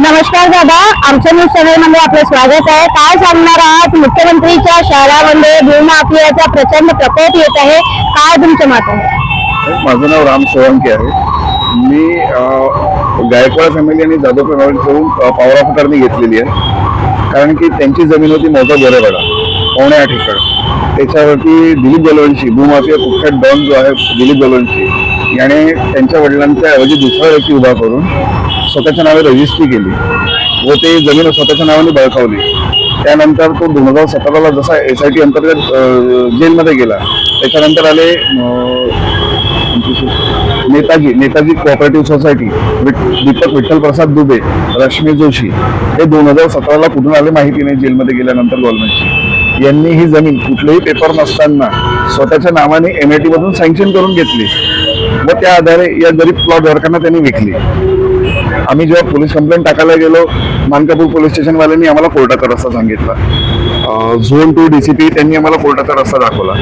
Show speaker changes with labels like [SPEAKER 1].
[SPEAKER 1] नमस्कार दादा, आमच्या न्यूज चॅनलमध्ये आपलं स्वागत आहे. काय सांगणार आहात? मुख्यमंत्रीच्या शहरामध्ये भूमाफियाचा प्रचंड प्रकोप येत आहे, काय तुमचं मत आहे?
[SPEAKER 2] माझं नाव राम सोळंकी आहे. मी गायकवाड फॅमिली आणि जाधव फॅमिली करून पॉवर ऑफ अटर्नी घेतलेली आहे. कारण की त्यांची जमीन होती मोठा गोरेवाडा 8.5 एकर. त्याच्यावरती दिलीप बलवंशी भूमाफिया कुख्यात डॉन जो आहे दिलीप बलवंशी याने त्यांच्या वडिलांच्या ऐवजी दुसरा व्यक्ती उभा करून स्वतःच्या नावे रजिस्ट्री केली व ते जमीन स्वतःच्या नावाने बळकावली. त्यानंतर तो 2017ला जसा SIT अंतर्गत जेलमध्ये गेला, त्याच्यानंतर आले नेताजी कोऑपरेटिव्ह सोसायटी, दीपक विठ्ठल प्रसाद दुबे, रश्मी जोशी हे 2017ला कुठून आले माहिती नाही. जेलमध्ये गेल्यानंतर गव्हर्नमेंटची यांनी ही जमीन कुठलेही पेपर नसताना स्वतःच्या नावाने MIT मधून सँक्शन करून घेतली व त्या आधारे या गरीब प्लॉट धारकांना त्यांनी विकली. आम्ही जेव्हा पोलीस कंप्लेंट टाकायला गेलो, मानकापूर पोलीस स्टेशनवाल्यांनी आम्हाला कोर्टाचा रस्ता सांगितला. झोन 2 DCP त्यांनी आम्हाला कोर्टाचा रस्ता दाखवला.